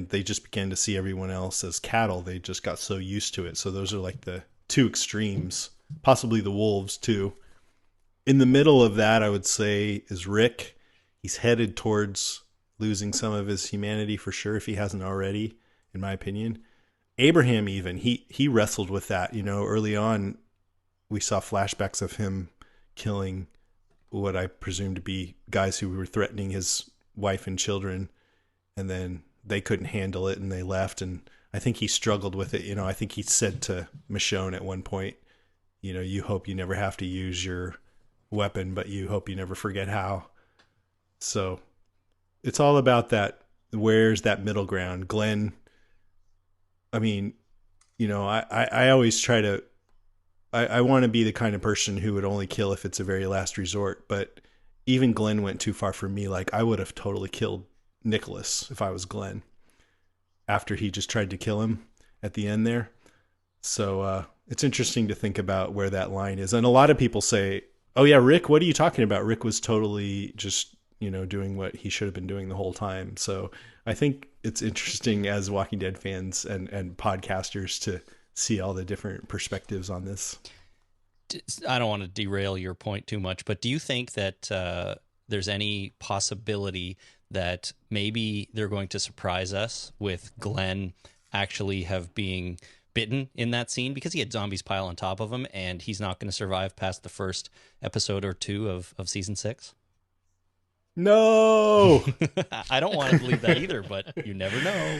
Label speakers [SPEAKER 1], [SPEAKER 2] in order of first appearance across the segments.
[SPEAKER 1] and they just began to see everyone else as cattle. They just got so used to it. So those are like the two extremes, possibly the wolves too. In the middle of that, I would say, is Rick. He's headed towards losing some of his humanity for sure, if he hasn't already, in my opinion. Abraham, even, he wrestled with that. Early on, we saw flashbacks of him killing what I presume to be guys who were threatening his wife and children, and then they couldn't handle it and they left. And I think he struggled with it. I think he said to Michonne at one point, you hope you never have to use your weapon, but you hope you never forget how. So it's all about that. Where's that middle ground? Glenn, I mean, I always try to, I want to be the kind of person who would only kill if it's a very last resort, but even Glenn went too far for me. Like, I would have totally killed Nicholas if I was Glenn after he just tried to kill him at the end there. So it's interesting to think about where that line is. And a lot of people say, oh yeah, Rick, what are you talking about? Rick was totally just, doing what he should have been doing the whole time. So I think it's interesting as Walking Dead fans and podcasters to see all the different perspectives on this.
[SPEAKER 2] I don't want to derail your point too much, but do you think that there's any possibility that maybe they're going to surprise us with Glenn actually have being bitten in that scene, because he had zombies pile on top of him and he's not going to survive past the first episode or two of season 6?
[SPEAKER 1] No!
[SPEAKER 2] I don't want to believe that either, but you never know.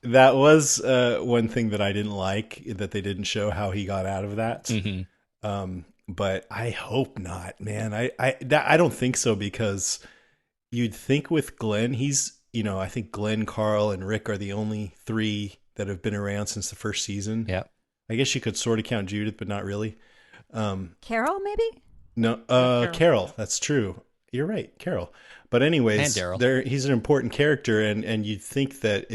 [SPEAKER 1] That was one thing that I didn't like, that they didn't show how he got out of that.
[SPEAKER 2] Mm-hmm.
[SPEAKER 1] But I hope not, man. I don't think so, because you'd think with Glenn, he's, I think Glenn, Carl, and Rick are the only 3 that have been around since the first season.
[SPEAKER 2] Yeah.
[SPEAKER 1] I guess you could sort of count Judith, but not really.
[SPEAKER 3] Carol, maybe?
[SPEAKER 1] No, Carol. That's true. You're right, Carol. But anyways, he's an important character, and you'd think that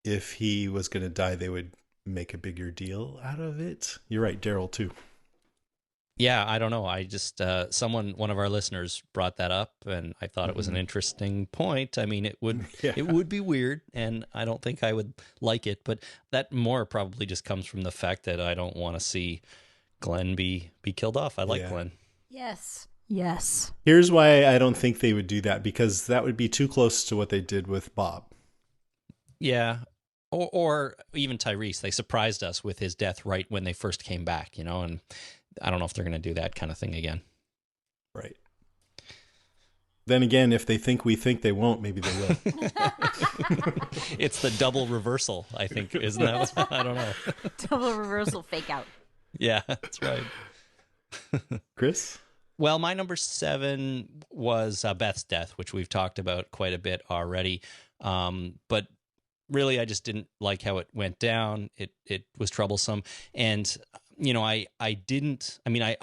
[SPEAKER 1] if he was going to die, they would make a bigger deal out of it. You're right, Daryl too.
[SPEAKER 2] Yeah, I don't know. I just one of our listeners brought that up, and I thought it was an interesting point. I mean, it would be weird, and I don't think I would like it, but that more probably just comes from the fact that I don't want to see Glenn be killed off. I like Glenn.
[SPEAKER 3] Yes.
[SPEAKER 1] Here's why I don't think they would do that, because that would be too close to what they did with Bob.
[SPEAKER 2] Yeah. Or even Tyrese. They surprised us with his death right when they first came back, and I don't know if they're going to do that kind of thing again.
[SPEAKER 1] Right. Then again, if they think we think they won't, maybe they will.
[SPEAKER 2] It's the double reversal, I think, isn't that? I don't know.
[SPEAKER 3] Double reversal fake out.
[SPEAKER 2] Yeah, that's right.
[SPEAKER 1] Chris?
[SPEAKER 2] Well, my number 7 was Beth's death, which we've talked about quite a bit already. But really, I just didn't like how it went down. It was troublesome. And, I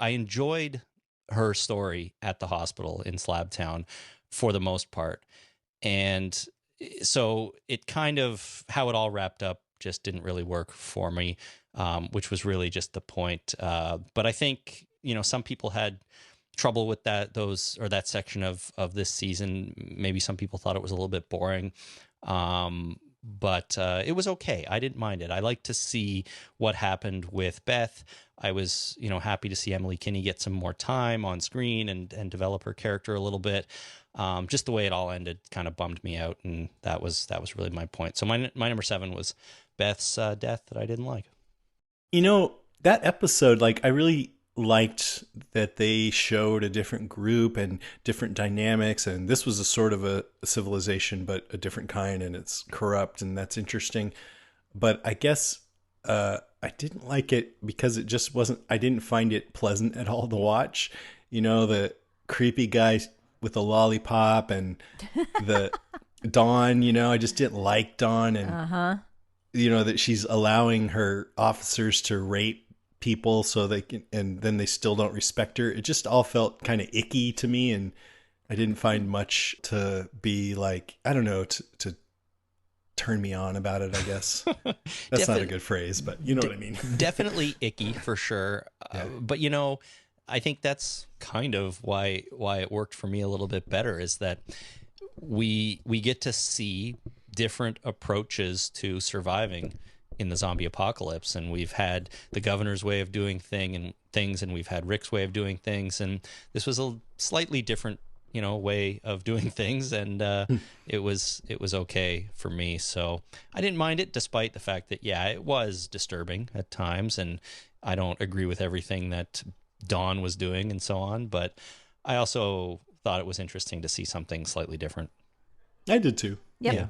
[SPEAKER 2] enjoyed her story at the hospital in Slabtown for the most part. And so it kind of, how it all wrapped up just didn't really work for me, which was really just the point. But I think, some people had trouble with that section of this season. Maybe some people thought it was a little bit boring. But it was okay. I didn't mind it. I like to see what happened with Beth. I was, happy to see Emily Kinney get some more time on screen and develop her character a little bit. Just the way it all ended kind of bummed me out, and that was really my point. So my number 7 was Beth's death that I didn't like.
[SPEAKER 1] That episode, I really liked that they showed a different group and different dynamics, and this was a sort of a civilization, but a different kind, and it's corrupt, and that's interesting. But I guess I didn't like it because it just wasn't, I didn't find it pleasant at all to watch. The creepy guy with the lollipop and the Dawn, I just didn't like Dawn, and that she's allowing her officers to rape people so they can, and then they still don't respect her. It just all felt kind of icky to me, and I didn't find much to be I don't know, to turn me on about it, I guess. That's not a good phrase, but you know what I mean.
[SPEAKER 2] Definitely icky for sure.
[SPEAKER 1] Yeah.
[SPEAKER 2] But I think that's kind of why it worked for me a little bit better, is that we get to see different approaches to surviving in the zombie apocalypse, and we've had the governor's way of doing things, and we've had Rick's way of doing things, and this was a slightly different, way of doing things, and it was okay for me. So I didn't mind it, despite the fact that it was disturbing at times, and I don't agree with everything that Dawn was doing and so on, but I also thought it was interesting to see something slightly different.
[SPEAKER 1] I did too.
[SPEAKER 3] Yep.
[SPEAKER 2] Yeah.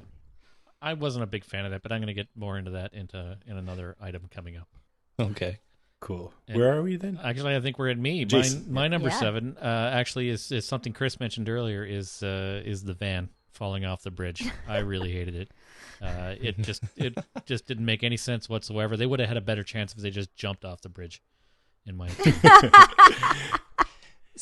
[SPEAKER 4] I wasn't a big fan of that, but I'm going to get more into that in another item coming up.
[SPEAKER 2] Okay.
[SPEAKER 1] Cool.
[SPEAKER 4] And
[SPEAKER 1] where are we then?
[SPEAKER 4] Actually, I think we're at me.
[SPEAKER 1] Jason.
[SPEAKER 4] My number
[SPEAKER 3] Yeah.
[SPEAKER 4] 7 actually is something Chris mentioned earlier. Is the van falling off the bridge? I really hated it. It just didn't make any sense whatsoever. They would have had a better chance if they just jumped off the bridge. In my opinion.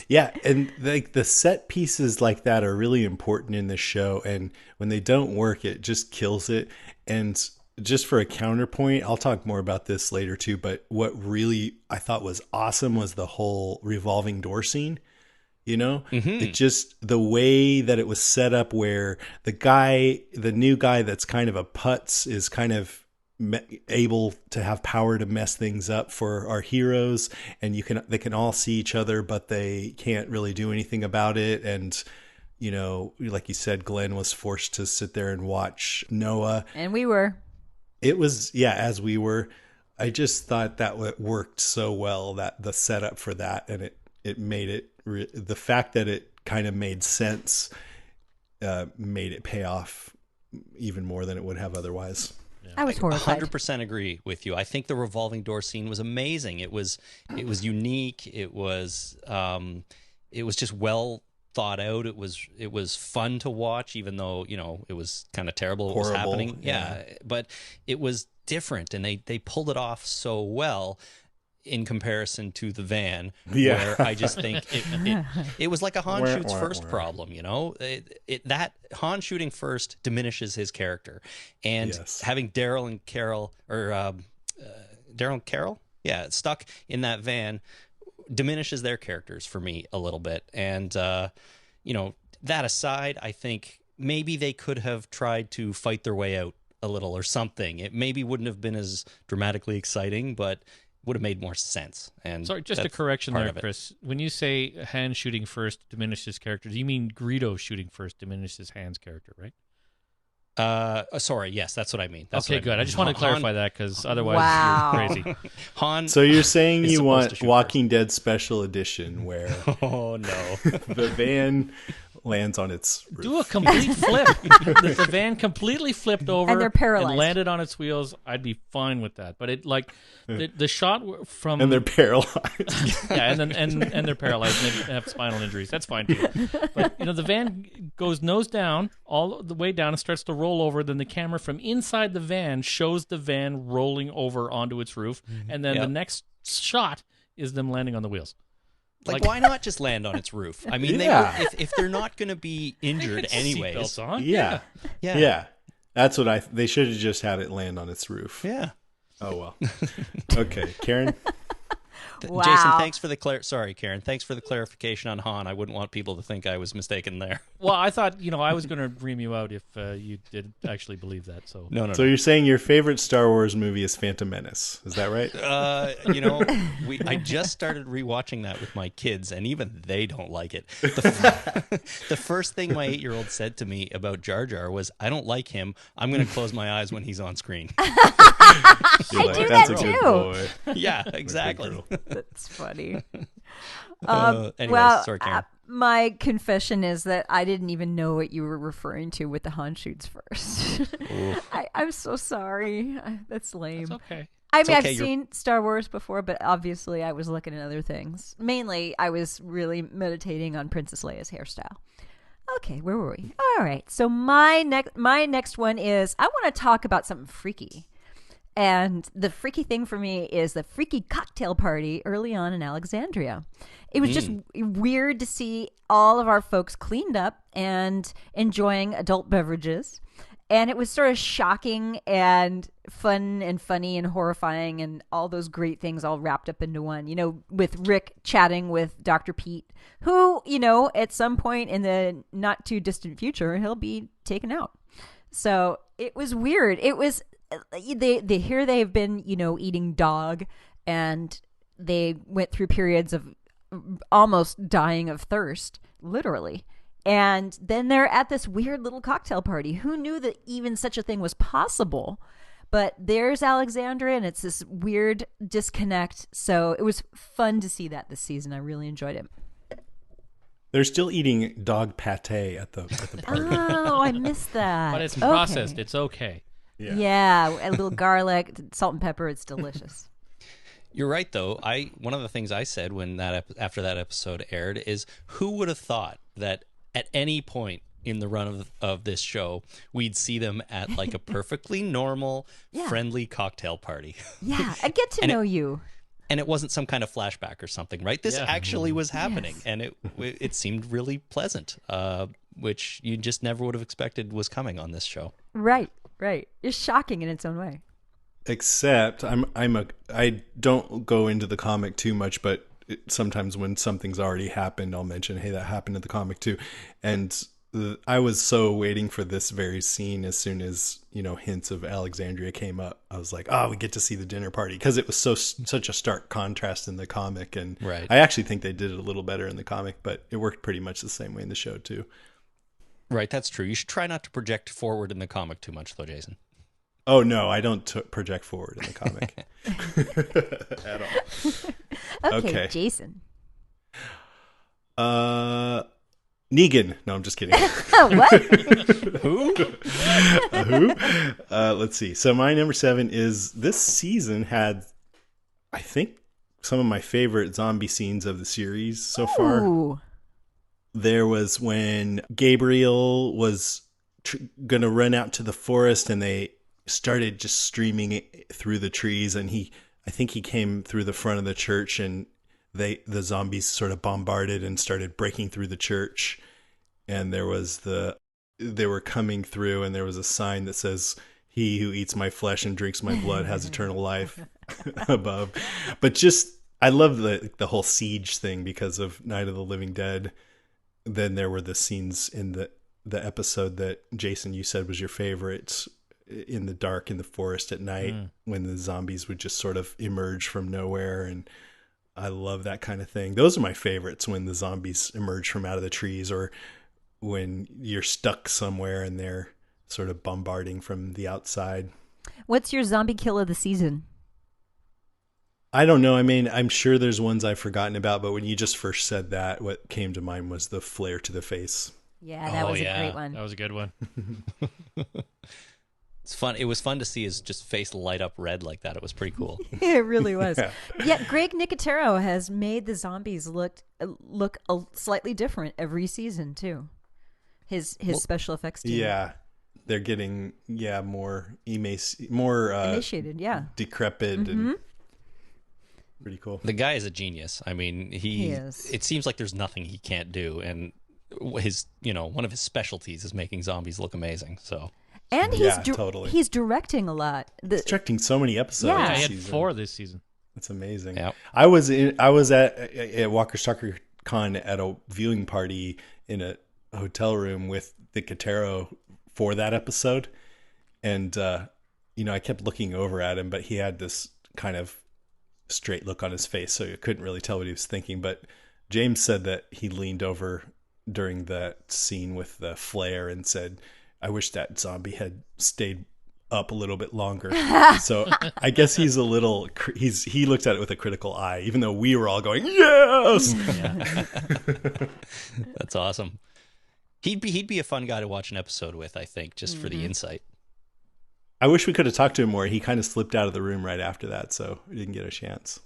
[SPEAKER 1] Yeah, and like the set pieces like that are really important in this show, and when they don't work, it just kills it. And just for a counterpoint, I'll talk more about this later too, but what really I thought was awesome was the whole revolving door scene. It just, the way that it was set up, where the new guy that's kind of a putz is kind of able to have power to mess things up for our heroes, and they can all see each other, but they can't really do anything about it. And like you said, Glenn was forced to sit there and watch Noah,
[SPEAKER 3] And we were.
[SPEAKER 1] it was as we were. I just thought that worked so well, that the setup for that, and it made it the fact that it kind of made sense made it pay off even more than it would have otherwise.
[SPEAKER 3] I was horrified.
[SPEAKER 2] 100% agree with you. I think the revolving door scene was amazing. It was unique. It was just well thought out. It was fun to watch, even though it was kind of terrible what was happening. Yeah, but it was different, and they pulled it off so well in comparison to the van, where I just think it was like a Han shoots first problem. That Han shooting first diminishes his character, and having Daryl and Carol, or Daryl and Carol, stuck in that van diminishes their characters for me a little bit. And that aside, I think maybe they could have tried to fight their way out a little or something. It maybe wouldn't have been as dramatically exciting, but would have made more sense. And
[SPEAKER 4] sorry, just a correction there, Chris. When you say Han shooting first diminishes character, do you mean Greedo shooting first diminishes Han's character, right?
[SPEAKER 2] Sorry, yes, that's what I mean. That's
[SPEAKER 4] okay, good. I just want to clarify that, because otherwise you're crazy.
[SPEAKER 2] Han.
[SPEAKER 1] So you're saying you want Walking Dead Special Edition, where
[SPEAKER 2] oh no,
[SPEAKER 1] the van lands on its roof.
[SPEAKER 4] Do a complete flip. If the van completely flipped over
[SPEAKER 3] And they're paralyzed.
[SPEAKER 4] and landed on its wheels, I'd be fine with that. But it the shot from
[SPEAKER 1] and they're paralyzed.
[SPEAKER 4] and they're paralyzed and they have spinal injuries. That's fine too. But the van goes nose down all the way down and starts to roll over. Then the camera from inside the van shows the van rolling over onto its roof, and then the next shot is them landing on the wheels.
[SPEAKER 2] Like, why not just land on its roof? I mean, if they're not going to be injured anyways.
[SPEAKER 4] Seatbelts on?
[SPEAKER 1] Yeah. That's what they should have just had it land on its roof.
[SPEAKER 2] Yeah.
[SPEAKER 1] Oh well. Okay, Karen.
[SPEAKER 3] Wow.
[SPEAKER 2] Jason, thanks for the Sorry, Karen. Thanks for the clarification on Han. I wouldn't want people to think I was mistaken there.
[SPEAKER 4] Well, I thought I was going to ream you out if you did actually believe that. So
[SPEAKER 2] no.
[SPEAKER 1] So you're saying your favorite Star Wars movie is Phantom Menace? Is that right?
[SPEAKER 2] I just started rewatching that with my kids, and even they don't like it. The first thing my 8-year-old said to me about Jar Jar was, "I don't like him. I'm going to close my eyes when he's on screen."
[SPEAKER 3] I do
[SPEAKER 1] That's
[SPEAKER 3] that
[SPEAKER 1] a good
[SPEAKER 3] too.
[SPEAKER 1] boy.
[SPEAKER 2] Yeah, exactly.
[SPEAKER 3] That's funny.
[SPEAKER 2] Anyways, sorry, Karen.
[SPEAKER 3] My confession is that I didn't even know what you were referring to with the Han shoots first. I'm so sorry. That's lame.
[SPEAKER 4] it's okay.
[SPEAKER 3] I mean,
[SPEAKER 2] okay,
[SPEAKER 3] I've seen Star Wars before, but obviously I was looking at other things. Mainly, I was really meditating on Princess Leia's hairstyle. Okay, where were we? All right. So my next one is, I want to talk about something freaky. And the freaky thing for me is the freaky cocktail party early on in Alexandria. It was just weird to see all of our folks cleaned up and enjoying adult beverages. And it was sort of shocking and fun and funny and horrifying and all those great things all wrapped up into one. With Rick chatting with Dr. Pete, who, at some point in the not too distant future, he'll be taken out. So it was weird. It was they here they've been, eating dog, and they went through periods of almost dying of thirst, literally. And then they're at this weird little cocktail party. Who knew that even such a thing was possible? But there's Alexandria, and it's this weird disconnect. So it was fun to see that this season. I really enjoyed it.
[SPEAKER 1] They're still eating dog pate at the party.
[SPEAKER 3] Oh, I missed that.
[SPEAKER 4] But it's
[SPEAKER 3] Okay.
[SPEAKER 4] processed. It's okay.
[SPEAKER 3] Yeah, a little garlic, salt and pepper. It's delicious.
[SPEAKER 2] You're right, though. One of the things I said when after that episode aired is, who would have thought that at any point in the run of this show we'd see them at like a perfectly normal, friendly cocktail party?
[SPEAKER 3] Yeah, I get to know you.
[SPEAKER 2] And it wasn't some kind of flashback or something, right? This actually was happening, and it seemed really pleasant, which you just never would have expected was coming on this show.
[SPEAKER 3] Right. It's shocking in its own way.
[SPEAKER 1] Except I don't go into the comic too much, but sometimes when something's already happened, I'll mention, hey, that happened in the comic too. And I was so waiting for this very scene. As soon as hints of Alexandria came up, I was like, oh, we get to see the dinner party, because it was such a stark contrast in the comic. And
[SPEAKER 2] right.
[SPEAKER 1] I actually think they did it a little better in the comic, but it worked pretty much the same way in the show too.
[SPEAKER 2] Right, that's true. You should try not to project forward in the comic too much, though, Jason.
[SPEAKER 1] Oh no, I don't project forward in the comic at all.
[SPEAKER 3] Okay, Jason.
[SPEAKER 1] Negan. No, I'm just kidding.
[SPEAKER 3] What?
[SPEAKER 2] Who?
[SPEAKER 1] Who? Let's see. So my number 7 is, this season had, I think, some of my favorite zombie scenes of the series so far.
[SPEAKER 3] Ooh.
[SPEAKER 1] There was when Gabriel was going to run out to the forest, and they started just streaming through the trees, and I think he came through the front of the church, and the zombies sort of bombarded and started breaking through the church. And they were coming through, and there was a sign that says, "He who eats my flesh and drinks my blood has eternal life," above. But just, I love the whole siege thing because of Night of the Living Dead. Then there were the scenes in the episode that, Jason, you said was your favorite, in the dark in the forest at night, when the zombies would just sort of emerge from nowhere. And I love that kind of thing. Those are my favorites, when the zombies emerge from out of the trees, or when you're stuck somewhere and they're sort of bombarding from the outside.
[SPEAKER 3] What's your zombie kill of the season?
[SPEAKER 1] I don't know. I mean, I'm sure there's ones I've forgotten about, but when you just first said that, what came to mind was the flare to the face.
[SPEAKER 3] Yeah, that was a great one.
[SPEAKER 4] That was a good one.
[SPEAKER 2] It's fun. It was fun to see his just face light up red like that. It was pretty cool.
[SPEAKER 3] It really was. Yeah, Greg Nicotero has made the zombies look slightly different every season too. His special effects team.
[SPEAKER 1] Yeah, they're getting more
[SPEAKER 3] emaciated,
[SPEAKER 1] decrepit, and pretty cool.
[SPEAKER 2] The guy is a genius. I mean,
[SPEAKER 3] he is.
[SPEAKER 2] It seems like there's nothing he can't do, and his one of his specialties is making zombies look amazing. So.
[SPEAKER 3] And
[SPEAKER 1] totally.
[SPEAKER 3] He's directing a lot.
[SPEAKER 1] He's directing so many episodes.
[SPEAKER 3] Yeah,
[SPEAKER 4] he had
[SPEAKER 1] season.
[SPEAKER 4] 4 this season.
[SPEAKER 1] That's amazing.
[SPEAKER 2] Yep.
[SPEAKER 1] I was at Walker Stalker Con at a viewing party in a hotel room with the Nicotero for that episode, and I kept looking over at him, but he had this kind of straight look on his face, so you couldn't really tell what he was thinking. But James said that he leaned over during that scene with the flare and said, "I wish that zombie had stayed up a little bit longer." So I guess he's he looked at it with a critical eye, even though we were all going, "Yes!"
[SPEAKER 2] That's awesome. He'd be a fun guy to watch an episode with, I think, just for the insight.
[SPEAKER 1] I wish we could have talked to him more. He kind of slipped out of the room right after that, so we didn't get a chance.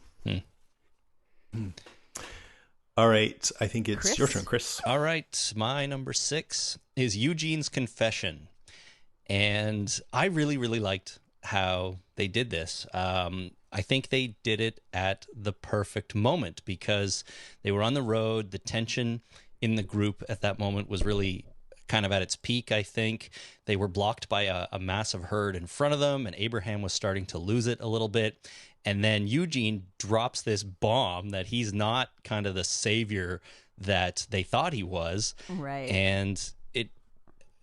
[SPEAKER 1] All right. I think it's
[SPEAKER 3] Chris?
[SPEAKER 1] your turn, Chris.
[SPEAKER 2] All right. My number 6 is Eugene's Confession. And I really, really liked how they did this. I think they did it at the perfect moment because they were on the road. The tension in the group at that moment was really kind of at its peak, I think. They were blocked by a massive herd in front of them, and Abraham was starting to lose it a little bit. And then Eugene drops this bomb that he's not kind of the savior that they thought he was.
[SPEAKER 3] Right.
[SPEAKER 2] And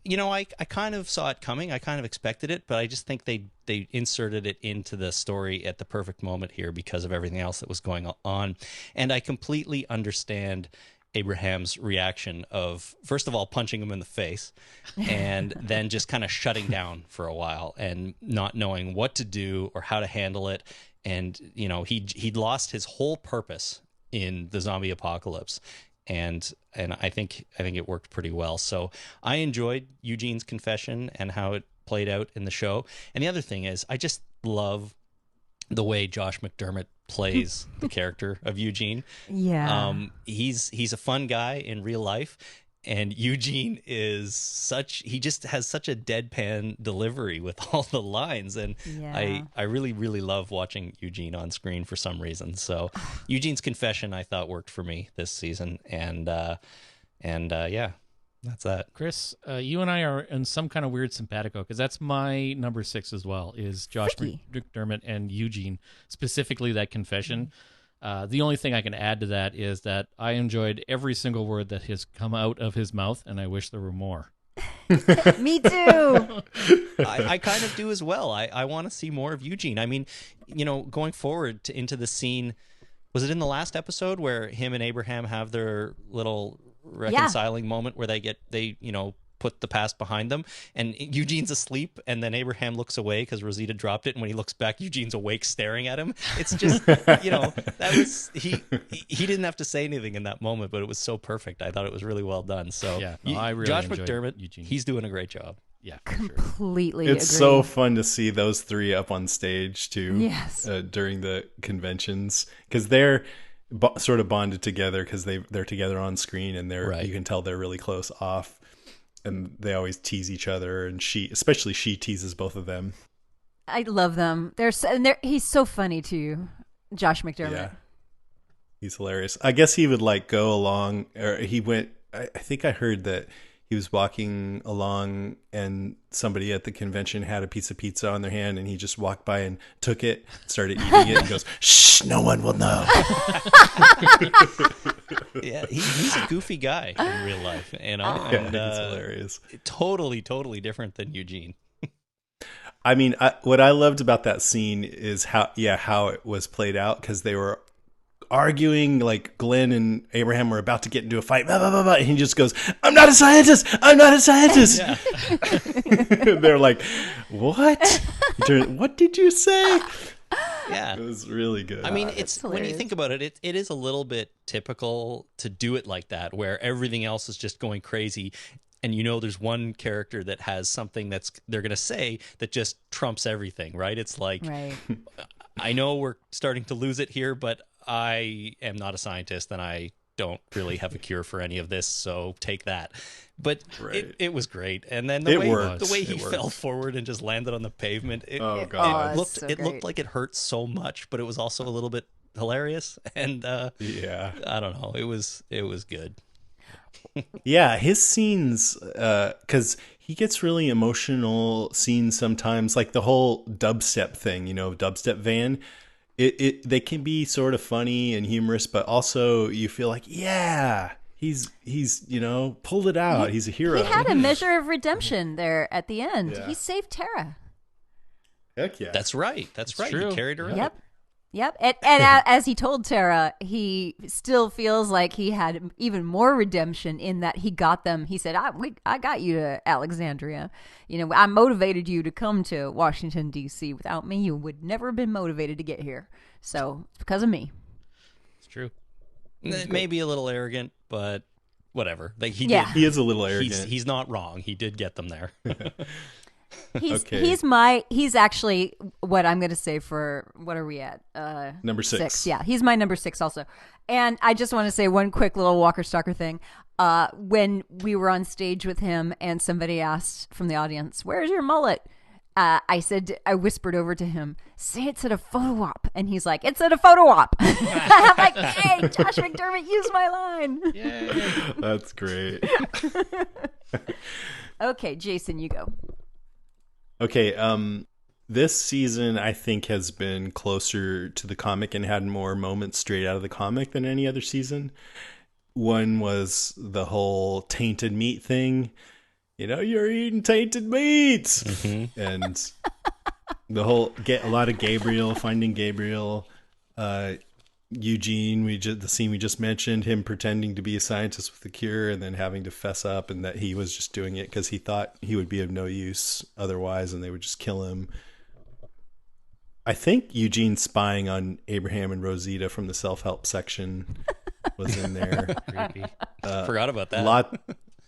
[SPEAKER 2] I kind of saw it coming. I kind of expected it, but I just think they inserted it into the story at the perfect moment here because of everything else that was going on. And I completely understand Abraham's reaction of, first of all, punching him in the face and then just kind of shutting down for a while and not knowing what to do or how to handle it. And, he'd lost his whole purpose in the zombie apocalypse. And I think it worked pretty well. So I enjoyed Eugene's confession and how it played out in the show. And the other thing is, I just love the way Josh McDermott plays the character of Eugene.
[SPEAKER 3] Yeah.
[SPEAKER 2] He's a fun guy in real life, and Eugene he just has such a deadpan delivery with all the lines, and
[SPEAKER 3] Yeah.
[SPEAKER 2] I really, really love watching Eugene on screen for some reason. So Eugene's confession, I thought, worked for me this season, and yeah, that's that.
[SPEAKER 4] Chris, you and I are in some kind of weird simpatico because that's my number 6 as well. Is Josh
[SPEAKER 3] Freaky.
[SPEAKER 4] McDermott and Eugene, specifically that confession. The only thing I can add to that is that I enjoyed every single word that has come out of his mouth, and I wish there were more.
[SPEAKER 3] Me too.
[SPEAKER 2] I kind of do as well. I want to see more of Eugene. I mean, going forward into the scene, was it in the last episode where him and Abraham have their little reconciling moment where they put the past behind them, and Eugene's asleep, and then Abraham looks away because Rosita dropped it, and when he looks back, Eugene's awake staring at him. It's just that was he didn't have to say anything in that moment, but it was so perfect. I thought it was really well done. So
[SPEAKER 4] Yeah, no, I really
[SPEAKER 2] Josh
[SPEAKER 4] enjoyed
[SPEAKER 2] McDermott,
[SPEAKER 4] Eugene.
[SPEAKER 2] he's doing a great job.
[SPEAKER 4] Yeah, for sure.
[SPEAKER 3] Completely
[SPEAKER 1] It's
[SPEAKER 3] agree.
[SPEAKER 1] so fun to see those three up on stage too.
[SPEAKER 3] Yes.
[SPEAKER 1] During the conventions, because they're sort of bonded together because they're together on screen, and
[SPEAKER 2] Right.
[SPEAKER 1] you can tell they're really close off, and they always tease each other, and especially she teases both of them.
[SPEAKER 3] I love them. He's so funny too, Josh McDermott.
[SPEAKER 1] Yeah, he's hilarious. I guess he would go along, or he went. I think I heard that he was walking along, and somebody at the convention had a piece of pizza on their hand, and he just walked by and took it, started eating it, and goes, "Shh, no one will know."
[SPEAKER 2] Yeah, he's a goofy guy in real life,
[SPEAKER 1] Yeah,
[SPEAKER 2] and
[SPEAKER 1] it's hilarious.
[SPEAKER 2] totally different than Eugene.
[SPEAKER 1] I mean, what I loved about that scene is how it was played out, because they were arguing, like Glenn and Abraham were about to get into a fight, blah, blah, blah, blah, and he just goes, "I'm not a scientist. I'm not a scientist."
[SPEAKER 2] Yeah.
[SPEAKER 1] They're like, "What? What did you say?"
[SPEAKER 2] Yeah.
[SPEAKER 1] It was really good.
[SPEAKER 2] I mean, it's when you
[SPEAKER 3] hilarious.
[SPEAKER 2] think about it, it is a little bit typical to do it like that, where everything else is just going crazy. And there's one character that has something they're going to say that just trumps everything, right? It's like,
[SPEAKER 3] Right.
[SPEAKER 2] I know we're starting to lose it here, but I am not a scientist and I don't really have a cure for any of this, so take that. But
[SPEAKER 1] Right.
[SPEAKER 2] it was great. And then
[SPEAKER 1] It
[SPEAKER 2] the
[SPEAKER 1] worked.
[SPEAKER 2] way he
[SPEAKER 1] It
[SPEAKER 2] fell
[SPEAKER 1] worked.
[SPEAKER 2] forward and just landed on the pavement,
[SPEAKER 1] Oh, God.
[SPEAKER 2] it looked
[SPEAKER 3] so
[SPEAKER 2] it looked
[SPEAKER 3] great.
[SPEAKER 2] like it hurt so much, but it was also a little bit hilarious. And
[SPEAKER 1] Yeah.
[SPEAKER 2] I don't know, it was good.
[SPEAKER 1] Yeah, his scenes, because he gets really emotional scenes sometimes, like the whole dubstep thing, dubstep van. They can be sort of funny and humorous, but also you feel like, yeah, he's pulled it out. He's a hero.
[SPEAKER 3] He had a measure of redemption there at the end.
[SPEAKER 1] Yeah.
[SPEAKER 3] He saved Tara.
[SPEAKER 1] Heck yeah.
[SPEAKER 2] That's right. That's right.
[SPEAKER 4] true.
[SPEAKER 2] He carried her out.
[SPEAKER 3] Yep. And as he told Tara, he still feels like he had even more redemption in that he got them. He said, I got you to Alexandria. I motivated you to come to Washington, D.C. Without me, you would never have been motivated to get here. So it's because of me.
[SPEAKER 4] It's true.
[SPEAKER 2] Maybe a little arrogant, but whatever. He
[SPEAKER 3] Yeah.
[SPEAKER 2] did.
[SPEAKER 1] He is a little arrogant.
[SPEAKER 2] He's not wrong. He did get them there.
[SPEAKER 1] Okay.
[SPEAKER 3] He's actually what I'm going to say for, what are we at?
[SPEAKER 1] Number 6.
[SPEAKER 3] Yeah, he's my number 6 also. And I just want to say one quick little Walker Stalker thing. When we were on stage with him and somebody asked from the audience, "Where's your mullet?" I whispered over to him, "Say it's at a photo op." And he's like, "It's at a photo op." I'm like, "Hey, Josh McDermott used my line."
[SPEAKER 4] Yay.
[SPEAKER 1] That's great.
[SPEAKER 3] Okay, Jason, you go.
[SPEAKER 1] Okay, this season I think has been closer to the comic and had more moments straight out of the comic than any other season. One was the whole tainted meat thing. you're eating tainted meats. And the whole get a lot of Gabriel, finding Gabriel, Eugene, the scene we just mentioned, him pretending to be a scientist with the cure and then having to fess up and that he was just doing it because he thought he would be of no use otherwise and they would just kill him. I think Eugene spying on Abraham and Rosita from the self-help section was in there.
[SPEAKER 2] Creepy. Forgot about that.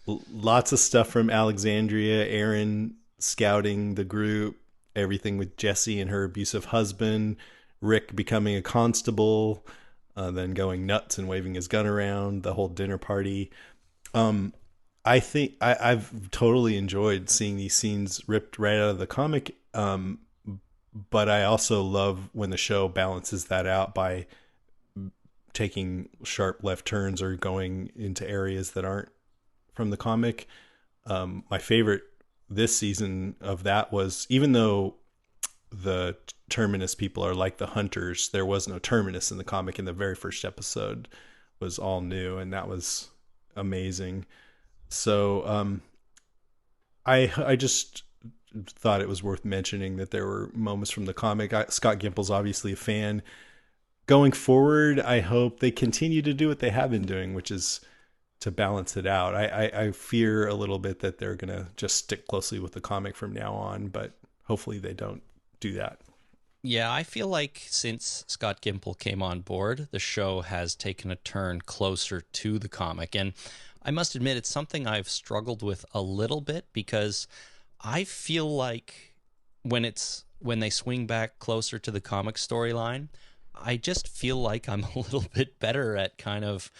[SPEAKER 1] Lots of stuff from Alexandria, Aaron scouting the group, everything with Jesse and her abusive husband, Rick becoming a constable, then going nuts and waving his gun around, the whole dinner party. I think I've totally enjoyed seeing these scenes ripped right out of the comic. But I also love when the show balances that out by taking sharp left turns or going into areas that aren't from the comic. My favorite this season of that was, even though the Terminus people are like the Hunters, there was no Terminus in the comic, in the very first episode was all new, and that was amazing. So I just thought it was worth mentioning that there were moments from the comic. Scott Gimple's obviously a fan. Going forward, I hope they continue to do what they have been doing, which is to balance it out. I fear a little bit that they're going to just stick closely with the comic from now on, but hopefully they don't do that.
[SPEAKER 2] Yeah, I feel like since Scott Gimple came on board, the show has taken a turn closer to the comic. And I must admit, it's something I've struggled with a little bit, because I feel like when they swing back closer to the comic storyline, I just feel like I'm a little bit better at kind of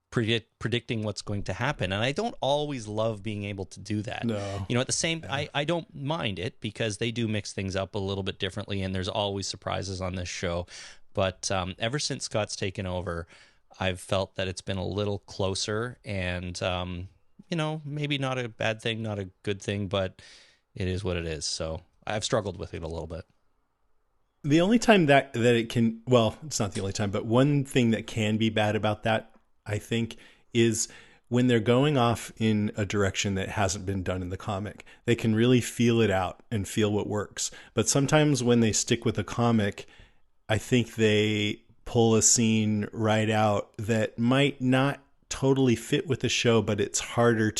[SPEAKER 2] predicting what's going to happen. And I don't always love being able to do that.
[SPEAKER 1] No.
[SPEAKER 2] At the same, I don't mind it, because they do mix things up a little bit differently, and there's always surprises on this show. But ever since Scott's taken over, I've felt that it's been a little closer, and maybe not a bad thing, not a good thing, but it is what it is. So I've struggled with it a little bit.
[SPEAKER 1] The only time that it can, well, it's not the only time, but one thing that can be bad about that, I think, is when they're going off in a direction that hasn't been done in the comic. They can really feel it out and feel what works. But sometimes when they stick with a comic, I think they pull a scene right out that might not totally fit with the show, but it's harder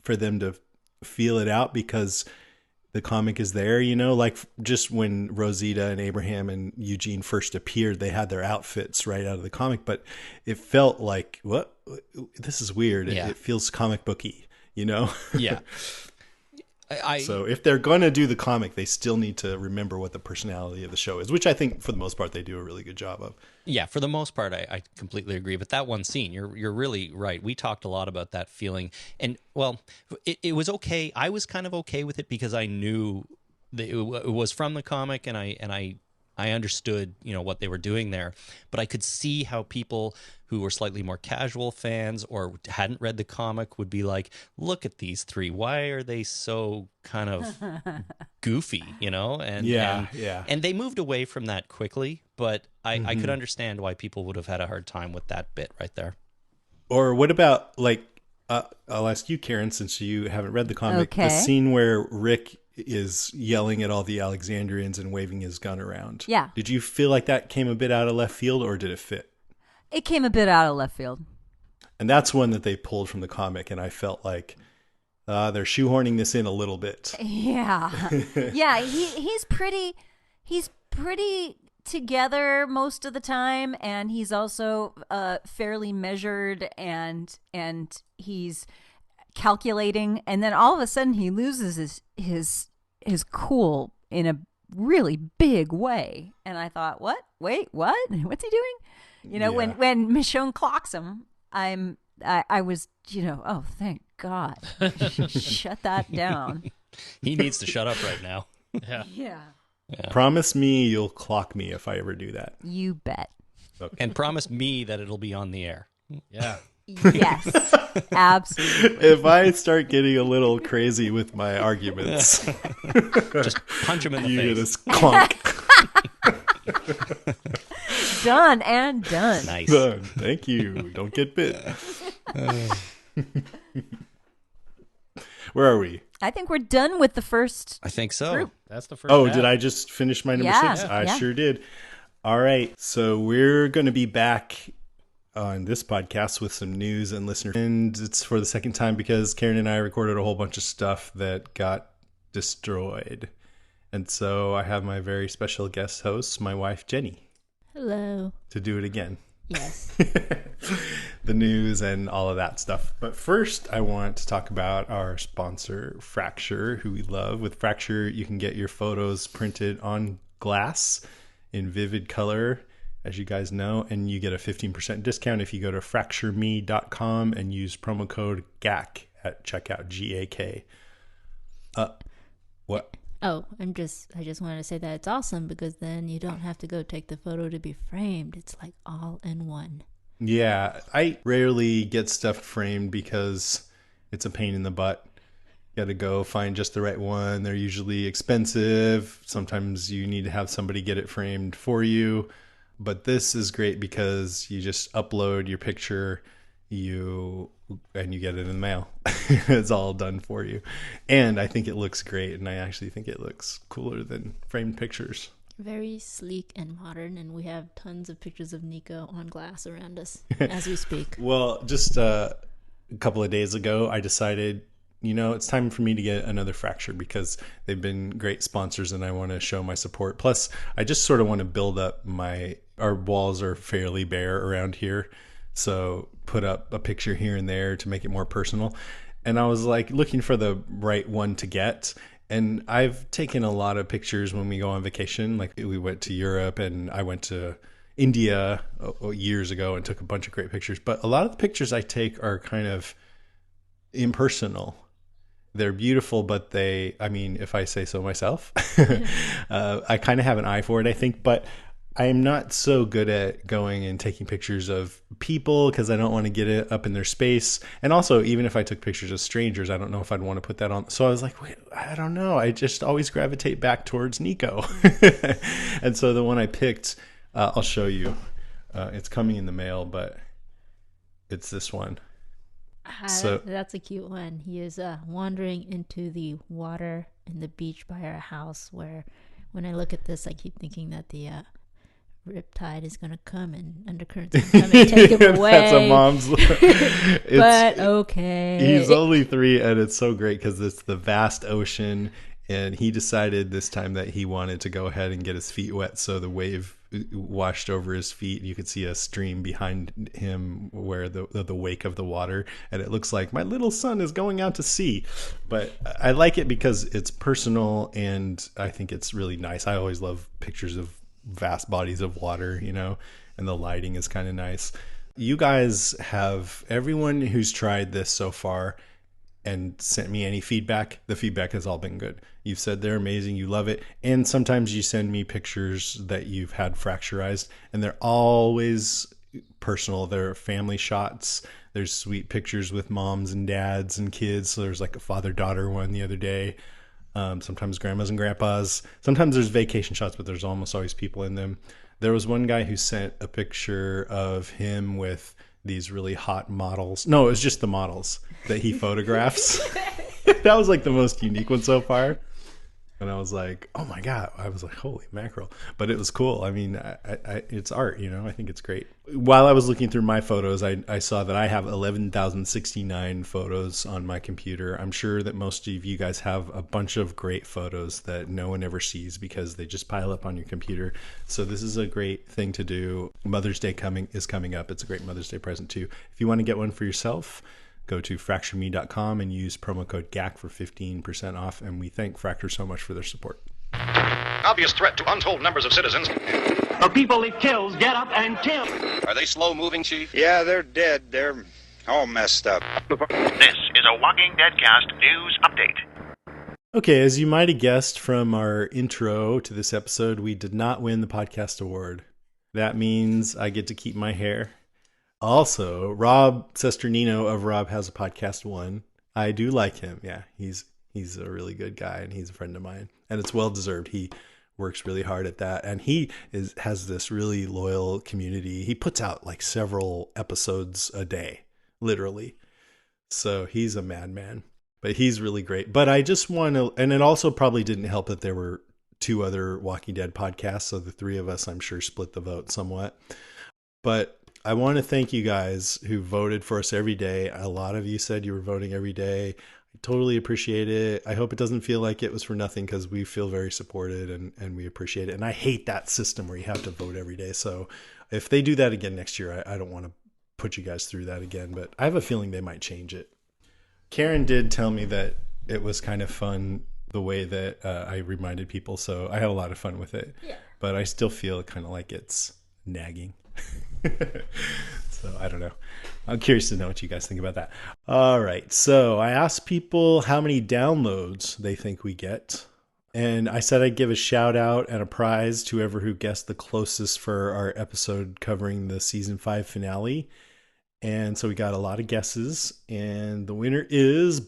[SPEAKER 1] for them to feel it out because the comic is there, like just when Rosita and Abraham and Eugene first appeared, they had their outfits right out of the comic, but it felt like, what? This is weird.
[SPEAKER 2] Yeah.
[SPEAKER 1] It feels comic booky,
[SPEAKER 2] Yeah.
[SPEAKER 1] So if they're going to do the comic, they still need to remember what the personality of the show is, which I think for the most part they do a really good job of.
[SPEAKER 2] Yeah, for the most part, I completely agree. But that one scene, you're really right. We talked a lot about that feeling, and well, it was okay. I was kind of okay with it because I knew that it was from the comic, and I understood what they were doing there. But I could see how people who were slightly more casual fans or hadn't read the comic would be like, "Look at these three. Why are they so kind of goofy?" And and they moved away from that quickly. But I could understand why people would have had a hard time with that bit right there.
[SPEAKER 1] Or what about, I'll ask you, Karen, since you haven't read the comic,
[SPEAKER 3] Okay.
[SPEAKER 1] the scene where Rick is yelling at all the Alexandrians and waving his gun around.
[SPEAKER 3] Yeah.
[SPEAKER 1] Did you feel like that came a bit out of left field, or did it fit?
[SPEAKER 3] It came a bit out of left field.
[SPEAKER 1] And that's one that they pulled from the comic, and I felt like they're shoehorning this in a little bit.
[SPEAKER 3] Yeah. Yeah, he's pretty together most of the time, and he's also fairly measured, and he's calculating, and then all of a sudden he loses his cool in a really big way. And I thought, what? Wait, what? What's he doing? When Michonne clocks him, I was, oh, thank God. Shut that down.
[SPEAKER 2] He needs to shut up right now.
[SPEAKER 4] Yeah.
[SPEAKER 3] Yeah.
[SPEAKER 2] Yeah.
[SPEAKER 1] Promise me you'll clock me if I ever do that.
[SPEAKER 3] You bet.
[SPEAKER 1] Okay.
[SPEAKER 2] And promise me that it'll be on the air.
[SPEAKER 4] Yeah.
[SPEAKER 3] Yes, absolutely.
[SPEAKER 1] If I start getting a little crazy with my arguments,
[SPEAKER 2] Just punch him in the
[SPEAKER 1] you hear
[SPEAKER 2] face.
[SPEAKER 1] this clonk.
[SPEAKER 3] Done and done.
[SPEAKER 2] Nice.
[SPEAKER 1] Done. Thank you. Don't get bit. Where are we?
[SPEAKER 3] I think we're done with the first
[SPEAKER 2] I think so.
[SPEAKER 3] group.
[SPEAKER 4] That's the first.
[SPEAKER 1] Oh,
[SPEAKER 4] half.
[SPEAKER 1] did I just finish my number
[SPEAKER 3] Yeah,
[SPEAKER 1] 6? I
[SPEAKER 3] yeah.
[SPEAKER 1] sure did. All right. So we're going to be back on this podcast with some news and listener. And it's for the second time because Karen and I recorded a whole bunch of stuff that got destroyed. And so I have my very special guest host, my wife, Jenny,
[SPEAKER 5] Hello.
[SPEAKER 1] to do it again.
[SPEAKER 5] Yes.
[SPEAKER 1] The news and all of that stuff. But first, I want to talk about our sponsor, Fracture, who we love. With Fracture, you can get your photos printed on glass in vivid color, as you guys know, and you get a 15% discount if you go to fractureme.com and use promo code GAK at checkout, GAK. What?
[SPEAKER 5] Oh, I just wanted to say that it's awesome because then you don't have to go take the photo to be framed. It's like all in one.
[SPEAKER 1] Yeah, I rarely get stuff framed because it's a pain in the butt. You got to go find just the right one. They're usually expensive. Sometimes you need to have somebody get it framed for you. But this is great because you just upload your picture, and you get it in the mail. It's all done for you. And I think it looks great, and I actually think it looks cooler than framed pictures.
[SPEAKER 5] Very sleek and modern, and we have tons of pictures of Nico on glass around us as we speak.
[SPEAKER 1] Well, just a couple of days ago, I decided, it's time for me to get another Fracture because they've been great sponsors and I want to show my support. Plus, I just sort of want to build up our walls are fairly bare around here. So put up a picture here and there to make it more personal. And I was like looking for the right one to get. And I've taken a lot of pictures when we go on vacation. Like we went to Europe and I went to India years ago and took a bunch of great pictures. But a lot of the pictures I take are kind of impersonal. They're beautiful, but if I say so myself, I kind of have an eye for it, I think. But I'm not so good at going and taking pictures of people because I don't want to get it up in their space. And also, even if I took pictures of strangers, I don't know if I'd want to put that on. So I was like, wait, I don't know. I just always gravitate back towards Nico. And so the one I picked, I'll show you. It's coming in the mail, but it's this one. So
[SPEAKER 5] That's a cute one. He is wandering into the water and the beach by our house where when I look at this, I keep thinking that the riptide is going to come and undercurrents going to come and take him away.
[SPEAKER 1] That's a mom's.
[SPEAKER 5] But okay.
[SPEAKER 1] He's only 3, and it's so great because it's the vast ocean. And he decided this time that he wanted to go ahead and get his feet wet, so the wave washed over his feet. You could see a stream behind him where the wake of the water, and it looks like my little son is going out to sea. But I like it because it's personal, and I think it's really nice. I always love pictures of vast bodies of water, and the lighting is kind of nice. You guys have, everyone who's tried this so far and sent me any feedback, the feedback has all been good. You've said they're amazing, you love it, and sometimes you send me pictures that you've had fracturized, and they're always personal. They're family shots. There's sweet pictures with moms and dads and kids. So there's like a father-daughter one the other day. Sometimes grandmas and grandpas. Sometimes there's vacation shots, but there's almost always people in them. There was one guy who sent a picture of him with these really hot models. No, it was just the models that he photographs. That was like the most unique one so far. And I was like, oh my God. I was like, holy mackerel. But it was cool. I mean, it's art, I think it's great. While I was looking through my photos, I saw that I have 11,069 photos on my computer. I'm sure that most of you guys have a bunch of great photos that no one ever sees because they just pile up on your computer. So this is a great thing to do. Mother's Day is coming up. It's a great Mother's Day present too. If you want to get one for yourself, go to fractureme.com and use promo code GAK for 15% off. And we thank Fracture so much for their support.
[SPEAKER 6] Obvious threat to untold numbers of citizens.
[SPEAKER 7] The people it kills get up and kill.
[SPEAKER 6] Are they slow-moving, Chief?
[SPEAKER 8] Yeah, they're dead. They're all messed up.
[SPEAKER 9] This is a Walking Deadcast news update.
[SPEAKER 1] Okay, as you might have guessed from our intro to this episode, we did not win the podcast award. That means I get to keep my hair. Also, Rob Sesternino of Rob Has a Podcast won. I do like him. Yeah, he's a really good guy, and he's a friend of mine. And it's well-deserved. He works really hard at that. And he has this really loyal community. He puts out like several episodes a day, literally. So he's a madman. But he's really great. But I just want to, and it also probably didn't help that there were 2 other Walking Dead podcasts. So the 3 of us, I'm sure, split the vote somewhat. But I want to thank you guys who voted for us every day. A lot of you said you were voting every day. I totally appreciate it. I hope it doesn't feel like it was for nothing, because we feel very supported and we appreciate it. And I hate that system where you have to vote every day. So if they do that again next year, I don't want to put you guys through that again. But I have a feeling they might change it. Karen did tell me that it was kind of fun the way that I reminded people. So I had a lot of fun with it. Yeah. But I still feel kind of like it's nagging. So I don't know. I'm curious to know what you guys think about that. All right. So I asked people how many downloads they think we get. And I said I'd give a shout out and a prize to whoever who guessed the closest for our episode covering the season 5 finale. And so we got a lot of guesses. And the winner is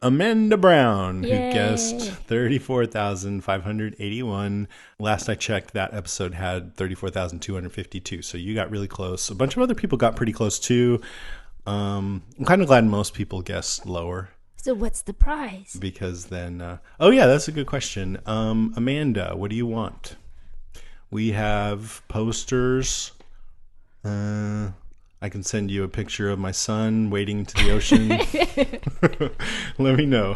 [SPEAKER 1] Amanda Brown,
[SPEAKER 5] Yay.
[SPEAKER 1] who guessed 34,581. Last I checked, that episode had 34,252. So you got really close. A bunch of other people got pretty close too. I'm kind of glad most people guessed lower.
[SPEAKER 5] So what's the prize?
[SPEAKER 1] Because then, oh yeah, that's a good question. Amanda, what do you want? We have posters. I can send you a picture of my son wading to the ocean. Let me know.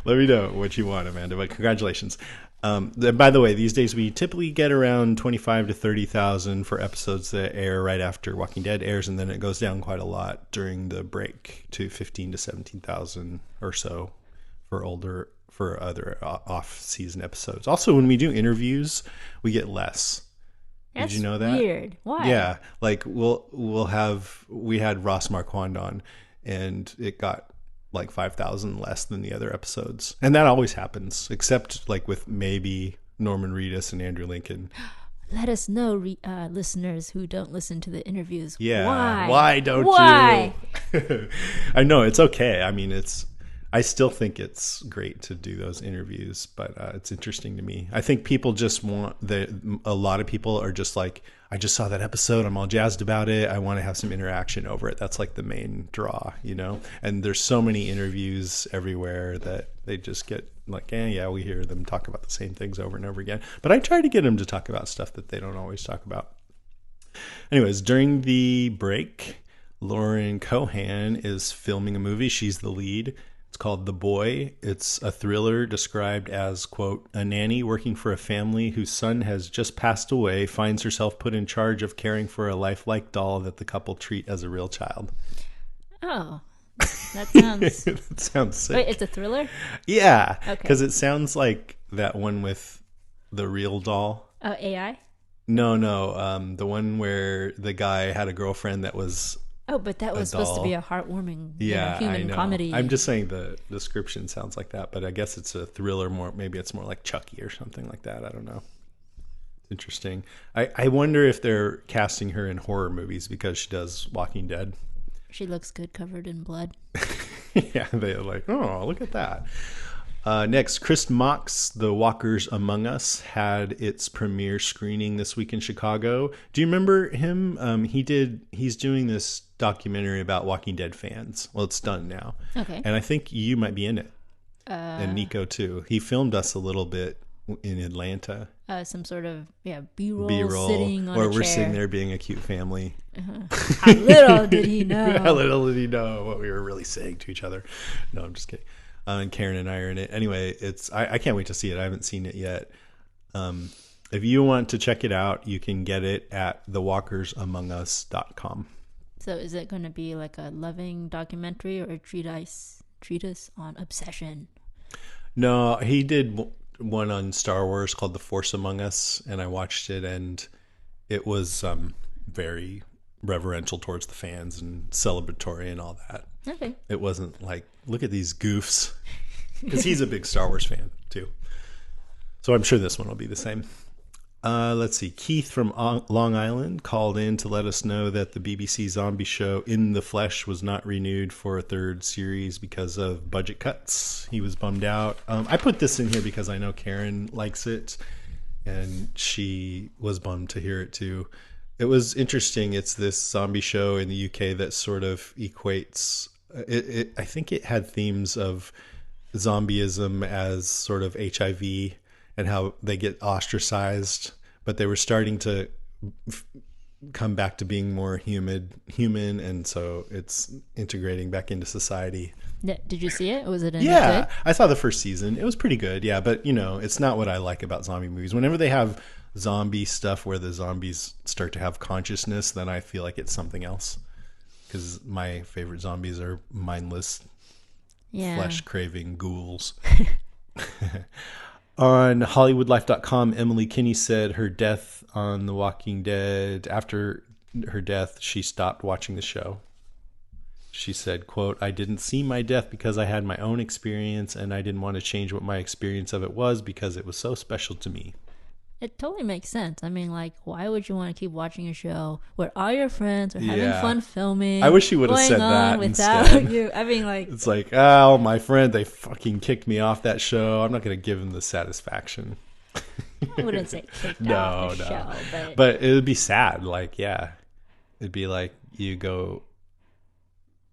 [SPEAKER 1] Let me know what you want, Amanda. But congratulations. By the way, these days we typically get around 25 to 30,000 for episodes that air right after Walking Dead airs, and then it goes down quite a lot during the break to 15 to 17,000 or so for other off-season episodes. Also, when we do interviews, we get less.
[SPEAKER 5] That's
[SPEAKER 1] Did you know that?
[SPEAKER 5] Weird. Why?
[SPEAKER 1] Yeah, like we had Ross Marquand on, and it got like 5,000 less than the other episodes, and that always happens, except like with maybe Norman Reedus and Andrew Lincoln.
[SPEAKER 5] Let us know, listeners who don't listen to the interviews.
[SPEAKER 1] Yeah,
[SPEAKER 5] why
[SPEAKER 1] don't you? I know it's okay. I mean, I still think it's great to do those interviews, but it's interesting to me. I think people just a lot of people are just like, I just saw that episode. I'm all jazzed about it. I want to have some interaction over it. That's like the main draw, you know? And there's so many interviews everywhere that they just get like, yeah, we hear them talk about the same things over and over again. But I try to get them to talk about stuff that they don't always talk about. Anyways, during the break, Lauren Cohan is filming a movie. She's the lead. It's called The Boy. It's a thriller described as, quote, a nanny working for a family whose son has just passed away finds herself put in charge of caring for a lifelike doll that the couple treat as a real child.
[SPEAKER 5] Oh, that sounds...
[SPEAKER 1] That sounds sick.
[SPEAKER 5] Wait, it's a thriller?
[SPEAKER 1] Yeah,
[SPEAKER 5] Okay.
[SPEAKER 1] because it sounds like that one with the real doll.
[SPEAKER 5] Oh, AI?
[SPEAKER 1] No, the one where the guy had a girlfriend that was...
[SPEAKER 5] Oh, but that was supposed to be a heartwarming human comedy.
[SPEAKER 1] I'm just saying the description sounds like that, but I guess it's a thriller more. Maybe it's more like Chucky or something like that. I don't know. Interesting. I wonder if they're casting her in horror movies because she does Walking Dead.
[SPEAKER 5] She looks good covered in blood.
[SPEAKER 1] Yeah, they're like, oh, look at that. Next, Chris Mock's The Walkers Among Us had its premiere screening this week in Chicago. Do you remember him? He's doing this documentary about Walking Dead fans. Well, it's done now. Okay. And I think you might be in it. And Nico too. He filmed us a little bit in Atlanta.
[SPEAKER 5] Some sort of B-roll sitting on a chair.
[SPEAKER 1] Or we're sitting there being a cute family.
[SPEAKER 5] How little did he know?
[SPEAKER 1] How little did he know what we were really saying to each other. No, I'm just kidding. And Karen and I are in it. Anyway, I can't wait to see it. I haven't seen it yet. If you want to check it out, you can get it at thewalkersamongus.com.
[SPEAKER 5] So is it going to be like a loving documentary or a treatise on obsession?
[SPEAKER 1] No, he did one on Star Wars called The Force Among Us, and I watched it, and it was very reverential towards the fans and celebratory and all that.
[SPEAKER 5] Okay.
[SPEAKER 1] It wasn't like, look at these goofs, because he's a big Star Wars fan too. So I'm sure this one will be the same. Let's see. Keith from Long Island called in to let us know that the BBC zombie show In the Flesh was not renewed for a third series because of budget cuts. He was bummed out. I put this in here because I know Karen likes it, and she was bummed to hear it too. It was interesting. It's this zombie show in the UK that sort of equates I think it had themes of zombieism as sort of HIV and how they get ostracized, but they were starting to come back to being more human, and so it's integrating back into society.
[SPEAKER 5] Did you see it? Was it any
[SPEAKER 1] Yeah,
[SPEAKER 5] good?
[SPEAKER 1] I saw the first season. It was pretty good. Yeah, but it's not what I like about zombie movies. Whenever they have zombie stuff where the zombies start to have consciousness, then I feel like it's something else. Because my favorite zombies are mindless, flesh craving ghouls. On HollywoodLife.com, Emily Kinney said her death on The Walking Dead, after her death, she stopped watching the show. She said, quote, "I didn't see my death because I had my own experience, and I didn't want to change what my experience of it was because it was so special to me."
[SPEAKER 5] It totally makes sense. I mean, like, why would you want to keep watching a show where all your friends are having fun filming?
[SPEAKER 1] I wish you would have
[SPEAKER 5] going
[SPEAKER 1] said
[SPEAKER 5] on
[SPEAKER 1] that
[SPEAKER 5] without
[SPEAKER 1] instead.
[SPEAKER 5] you. I mean, like,
[SPEAKER 1] It's like, oh, my friend, they fucking kicked me off that show. I'm not going to give them the satisfaction.
[SPEAKER 5] I wouldn't say kicked
[SPEAKER 1] No,
[SPEAKER 5] off the
[SPEAKER 1] no.
[SPEAKER 5] show,
[SPEAKER 1] But it would be sad. Like, yeah. It'd be like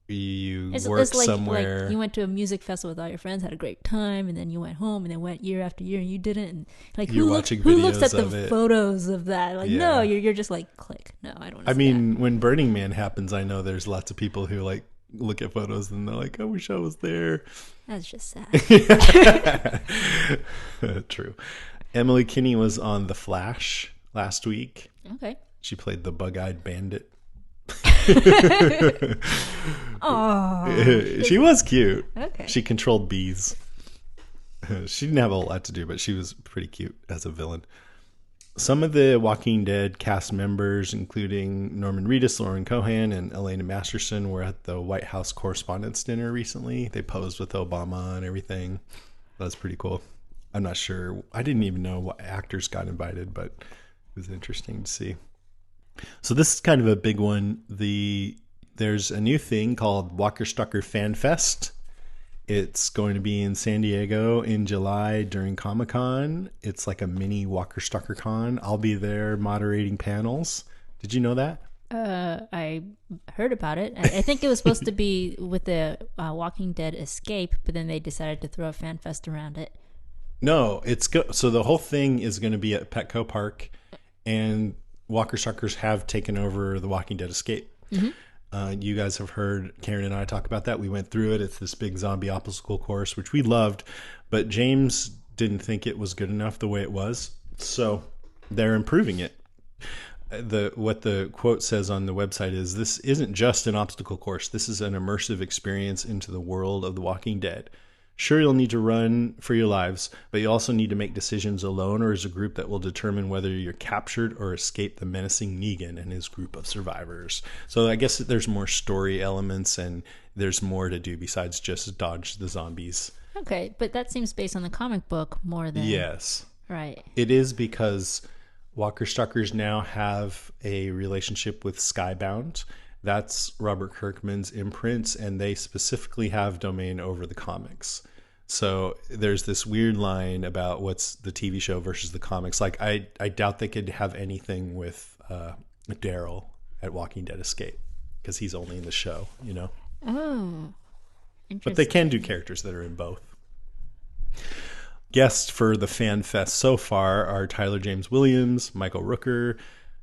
[SPEAKER 1] you work
[SPEAKER 5] it's like,
[SPEAKER 1] somewhere.
[SPEAKER 5] Like you went to a music festival with all your friends, had a great time, and then you went home, and then went year after year, and you didn't. And like,
[SPEAKER 1] You're
[SPEAKER 5] who
[SPEAKER 1] watching
[SPEAKER 5] looks at
[SPEAKER 1] videos of
[SPEAKER 5] the
[SPEAKER 1] it.
[SPEAKER 5] photos of that? Like,
[SPEAKER 1] Yeah.
[SPEAKER 5] no, you're just like, click. No, I don't.
[SPEAKER 1] I mean, when Burning Man happens, I know there's lots of people who like look at photos and they're like, I wish I was there.
[SPEAKER 5] That's just sad.
[SPEAKER 1] True. Emily Kinney was on The Flash last week.
[SPEAKER 5] Okay.
[SPEAKER 1] She played the bug-eyed bandit.
[SPEAKER 5] Oh,
[SPEAKER 1] She was cute.
[SPEAKER 5] Okay.
[SPEAKER 1] She controlled bees. She didn't have a lot to do, but she was pretty cute as a villain. Some of the Walking Dead cast members, including Norman Reedus, Lauren Cohan, and Elena Masterson, were at the White House Correspondents' Dinner recently. They posed with Obama and everything. That was pretty cool. I'm not sure. I didn't even know what actors got invited, but it was interesting to see. So this is kind of a big one. There's a new thing called Walker Stalker Fan Fest. It's going to be in San Diego in July during Comic-Con. It's like a mini Walker Stalker Con. I'll be there moderating panels. Did you know that?
[SPEAKER 5] I heard about it. I think it was supposed to be with the Walking Dead Escape, but then they decided to throw a fan fest around it.
[SPEAKER 1] No, so the whole thing is going to be at Petco Park, and Walker Stalkers have taken over the Walking Dead Escape.
[SPEAKER 5] Mm-hmm.
[SPEAKER 1] You guys have heard Karen and I talk about that. We went through it. It's this big zombie obstacle course, which we loved, but James didn't think it was good enough the way it was. So they're improving it. What the quote says on the website is, "This isn't just an obstacle course. This is an immersive experience into the world of The Walking Dead. Sure, you'll need to run for your lives, but you also need to make decisions alone or as a group that will determine whether you're captured or escape the menacing Negan and his group of survivors." So I guess there's more story elements and there's more to do besides just dodge the zombies.
[SPEAKER 5] Okay, but that seems based on the comic book more than...
[SPEAKER 1] Yes.
[SPEAKER 5] Right.
[SPEAKER 1] It is, because Walker Stalkers now have a relationship with Skybound. That's Robert Kirkman's imprint, and they specifically have domain over the comics. So there's this weird line about what's the TV show versus the comics. Like, I doubt they could have anything with Daryl at Walking Dead Escape, because he's only in the show,
[SPEAKER 5] Oh, interesting.
[SPEAKER 1] But they can do characters that are in both. Guests for the Fan Fest so far are Tyler James Williams, Michael Rooker,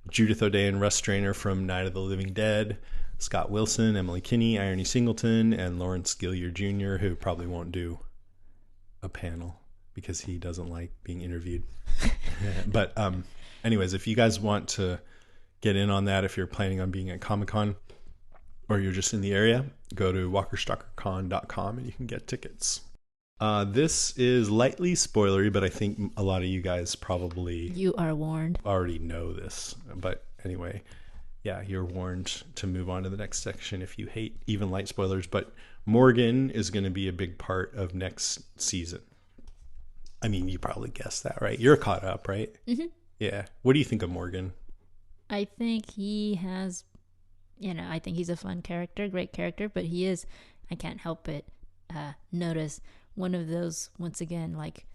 [SPEAKER 1] Judith O'Dea and Russ Strainer from Night of the Living Dead, Scott Wilson, Emily Kinney, Irony Singleton, and Lawrence Gilliard Jr., who probably won't do a panel because he doesn't like being interviewed. But anyways, if you guys want to get in on that, if you're planning on being at Comic-Con or you're just in the area, go to walkerstalkercon.com and you can get tickets. This is lightly spoilery, but I think a lot of you guys probably...
[SPEAKER 5] You are warned.
[SPEAKER 1] ...already know this. But anyway, yeah, you're warned to move on to the next section if you hate even light spoilers. But Morgan is going to be a big part of next season. I mean, you probably guessed that, right? You're caught up, right?
[SPEAKER 5] Mm-hmm.
[SPEAKER 1] Yeah. What do you think of Morgan?
[SPEAKER 5] I think he has, I think he's a fun character, great character, but he is, I can't help but notice one of those, once again, like,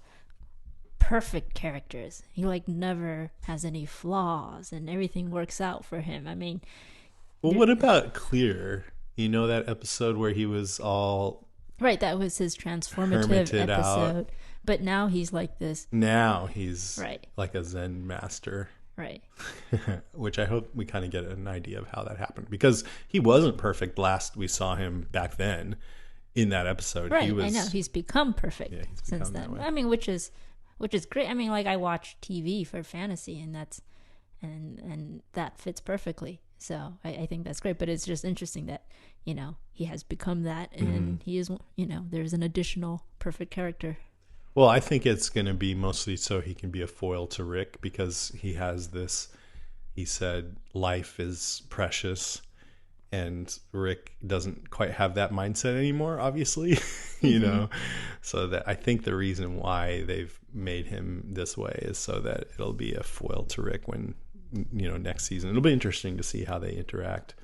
[SPEAKER 5] perfect characters. He, like, never has any flaws and everything works out for him. I mean...
[SPEAKER 1] Well, what about Clear? You know that episode where he was all
[SPEAKER 5] Right, that was his transformative
[SPEAKER 1] hermited
[SPEAKER 5] episode.
[SPEAKER 1] out?
[SPEAKER 5] But now he's like this.
[SPEAKER 1] Now he's
[SPEAKER 5] Right.
[SPEAKER 1] like a Zen master.
[SPEAKER 5] Right.
[SPEAKER 1] Which I hope we kind of get an idea of how that happened, because he wasn't perfect last we saw him back then in that episode.
[SPEAKER 5] Right,
[SPEAKER 1] He was,
[SPEAKER 5] I know. He's become perfect
[SPEAKER 1] Yeah, he's
[SPEAKER 5] since
[SPEAKER 1] become that
[SPEAKER 5] then.
[SPEAKER 1] way.
[SPEAKER 5] I mean, which is great. I mean, like I watch TV for fantasy, and that's and that fits perfectly. So I think that's great. But it's just interesting that he has become that, and he is there's an additional perfect character.
[SPEAKER 1] Well, I think it's going to be mostly so he can be a foil to Rick, because he has this, he said, life is precious, and Rick doesn't quite have that mindset anymore, obviously, so that I think the reason why they've made him this way is so that it'll be a foil to Rick when, next season. It'll be interesting to see how they interact.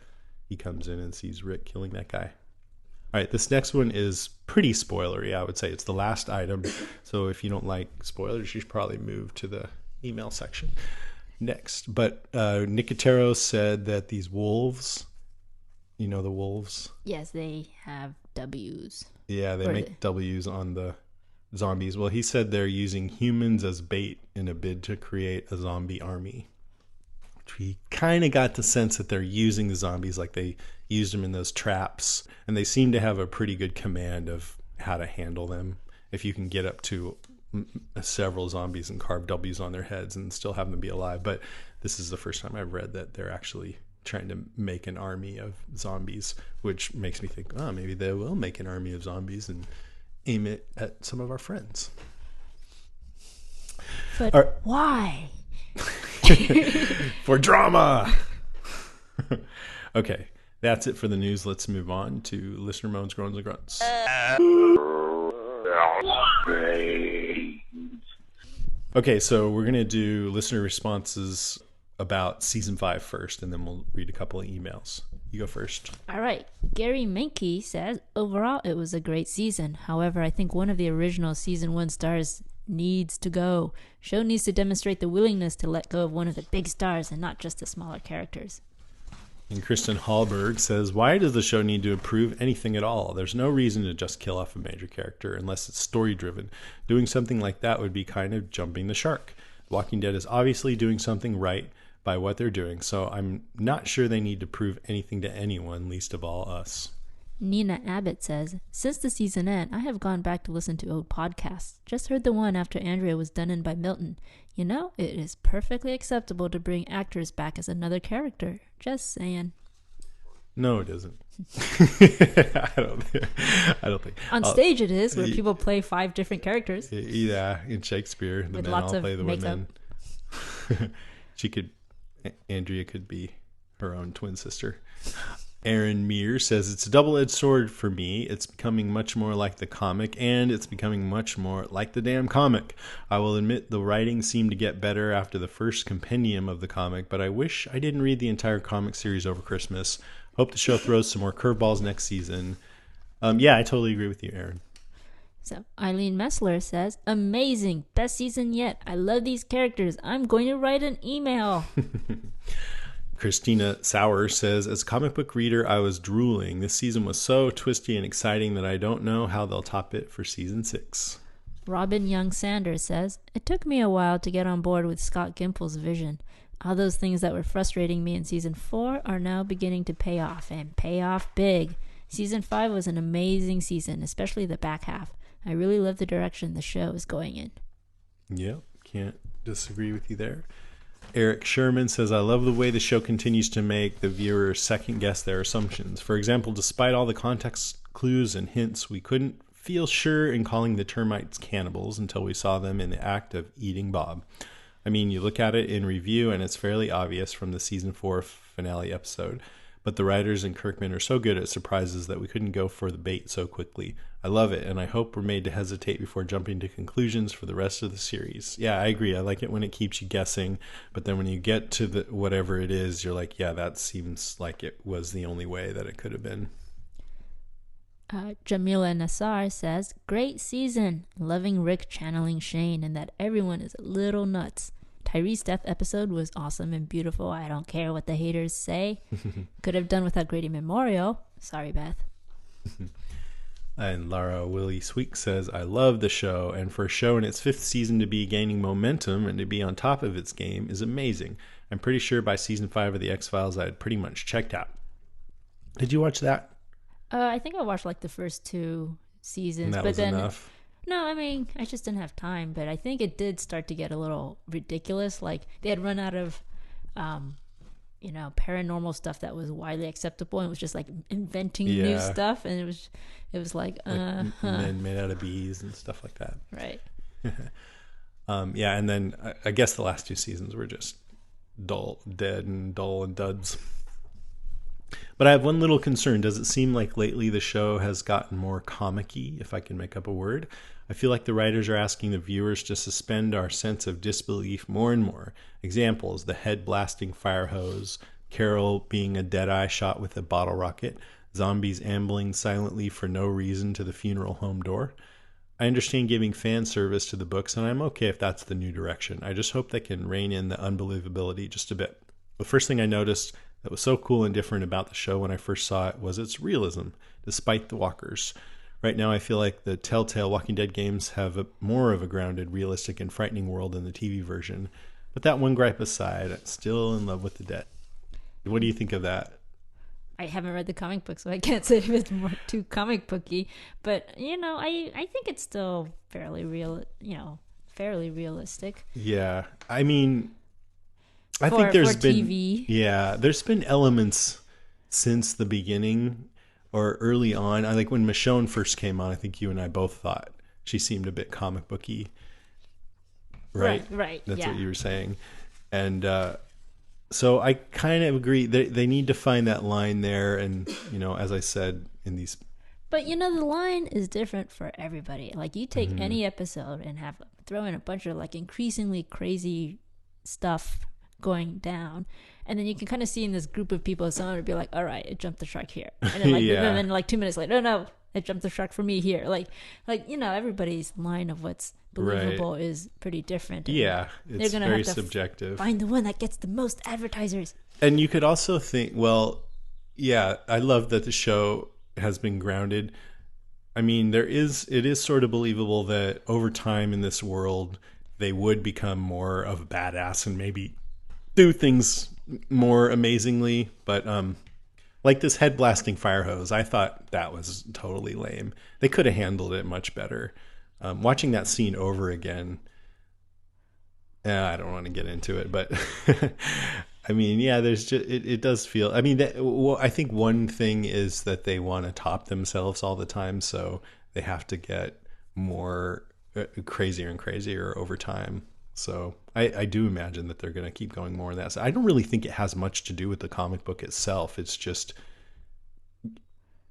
[SPEAKER 1] He comes in and sees Rick killing that guy. All right, this next one is pretty spoilery, I would say. It's the last item. So if you don't like spoilers, you should probably move to the email section next. But Nicotero said that these wolves, the wolves?
[SPEAKER 5] Yes, they have W's.
[SPEAKER 1] Yeah, they make W's on the zombies. Well, he said they're using humans as bait in a bid to create a zombie army. We kind of got the sense that they're using the zombies like they used them in those traps, and they seem to have a pretty good command of how to handle them. If you can get up to several zombies and carve W's on their heads and still have them be alive. But this is the first time I've read that they're actually trying to make an army of zombies, which makes me think, maybe they will make an army of zombies and aim it at some of our friends.
[SPEAKER 5] But why?
[SPEAKER 1] For drama. Okay, that's it for the news. Let's move on to listener moans, groans, and grunts. Okay, so we're going to do listener responses about season 5 first, and then we'll read a couple of emails. You go first.
[SPEAKER 5] All right. Gary Menke says, overall, it was a great season. However, I think one of the original season 1 stars needs to go. Show needs to demonstrate the willingness to let go of one of the big stars and not just the smaller characters.
[SPEAKER 1] And Kristen Hallberg says, why does the show need to improve anything at all? There's no reason to just kill off a major character unless it's story driven. Doing something like that would be kind of jumping the shark. Walking Dead is obviously doing something right by what they're doing, so I'm not sure they need to prove anything to anyone, least of all us.
[SPEAKER 5] Nina Abbott says, since the season end, I have gone back to listen to old podcasts. Just heard the one after Andrea was done in by Milton. It is perfectly acceptable to bring actors back as another character. Just saying.
[SPEAKER 1] No, it isn't. I don't think.
[SPEAKER 5] On stage it is, where people play 5 different characters.
[SPEAKER 1] Yeah, in Shakespeare, the
[SPEAKER 5] with
[SPEAKER 1] men
[SPEAKER 5] lots
[SPEAKER 1] all
[SPEAKER 5] of
[SPEAKER 1] play the
[SPEAKER 5] makeup.
[SPEAKER 1] women. Andrea could be her own twin sister. Aaron Meir says, it's a double-edged sword for me. It's becoming much more like the comic, and it's becoming much more like the damn comic. I will admit the writing seemed to get better after the first compendium of the comic, but I wish I didn't read the entire comic series over Christmas. Hope the show throws some more curveballs next season. Yeah, I totally agree with you, Aaron.
[SPEAKER 5] So Eileen Messler says, amazing, best season yet. I love these characters. I'm going to write an email.
[SPEAKER 1] Christina Sauer says, as a comic book reader, I was drooling. This season was so twisty and exciting that I don't know how they'll top it for season 6.
[SPEAKER 5] Robin Young Sanders says, it took me a while to get on board with Scott Gimple's vision. All those things that were frustrating me in season 4 are now beginning to pay off, and pay off big. Season 5 was an amazing season, especially the back half. I really love the direction the show is going in.
[SPEAKER 1] Yep, can't disagree with you there. Eric Sherman says, I love the way the show continues to make the viewer second guess their assumptions. For example, despite all the context clues and hints, we couldn't feel sure in calling the termites cannibals until we saw them in the act of eating Bob. I mean, you look at it in review and it's fairly obvious from the season 4 finale episode, but the writers and Kirkman are so good at surprises that we couldn't go for the bait so quickly. I love it, and I hope we're made to hesitate before jumping to conclusions for the rest of the series. Yeah, I agree. I like it when it keeps you guessing, but then when you get to the whatever it is, you're like, yeah, that seems like it was the only way that it could have been.
[SPEAKER 5] Jamila Nassar says, great season. Loving Rick channeling Shane and that everyone is a little nuts. Tyree's death episode was awesome and beautiful. I don't care what the haters say. Could have done without Grady Memorial. Sorry, Beth.
[SPEAKER 1] And Lara Willie Sweek says, I love the show, and for a show in its 5th season to be gaining momentum and to be on top of its game is amazing. I'm pretty sure by season 5 of The X-Files I had pretty much checked out. Did you watch that?
[SPEAKER 5] I think I watched like the first 2 seasons.
[SPEAKER 1] And that
[SPEAKER 5] but
[SPEAKER 1] was
[SPEAKER 5] then,
[SPEAKER 1] enough?
[SPEAKER 5] No, I mean, I just didn't have time. But I think it did start to get a little ridiculous. Like, they had run out of paranormal stuff that was widely acceptable, and it was just like inventing new stuff, and it was like
[SPEAKER 1] men made out of bees and stuff like that.
[SPEAKER 5] Right.
[SPEAKER 1] And then I guess the last 2 seasons were just dull and duds. But I have one little concern. Does it seem like lately the show has gotten more comic-y, if I can make up a word? I feel like the writers are asking the viewers to suspend our sense of disbelief more and more. Examples: the head-blasting fire hose, Carol being a dead-eye shot with a bottle rocket, zombies ambling silently for no reason to the funeral home door. I understand giving fan service to the books, and I'm okay if that's the new direction. I just hope they can rein in the unbelievability just a bit. The first thing I noticed that was so cool and different about the show when I first saw it was its realism, despite the walkers. Right now, I feel like the Telltale Walking Dead games have more of a grounded, realistic, and frightening world than the TV version. But that one gripe aside, I'm still in love with the dead. What do you think of that?
[SPEAKER 5] I haven't read the comic book, so I can't say if it's more too comic booky. But I think it's still fairly realistic.
[SPEAKER 1] Yeah, I mean, I think there's been
[SPEAKER 5] TV.
[SPEAKER 1] Yeah, there's been elements since the beginning or early on. I think when Michonne first came on, I think you and I both thought she seemed a bit comic booky. Right. That's what you were saying. And so I kind of agree. They need to find that line there. And, as I said in these.
[SPEAKER 5] But, the line is different for everybody. Like, you take any episode and throw in a bunch of, like, increasingly crazy stuff going down. And then you can kind of see in this group of people, someone would be like, all right, it jumped the shark here. And then, and then like 2 minutes later, no, it jumped the shark for me here. Like everybody's line of what's believable is pretty different.
[SPEAKER 1] Yeah, it's
[SPEAKER 5] they're gonna
[SPEAKER 1] very
[SPEAKER 5] have to
[SPEAKER 1] subjective.
[SPEAKER 5] Find the one that gets the most advertisers.
[SPEAKER 1] And you could also think, I love that the show has been grounded. I mean, it is sort of believable that over time in this world, they would become more of a badass and maybe do things more amazingly. But like this head blasting fire hose, I thought that was totally lame. They could have handled it much better. Watching that scene over again, I don't want to get into it, but I mean, there's just it does feel. I mean, I think one thing is that they want to top themselves all the time, so they have to get more crazier and crazier over time. So I do imagine that they're going to keep going more in that. So I don't really think it has much to do with the comic book itself. It's just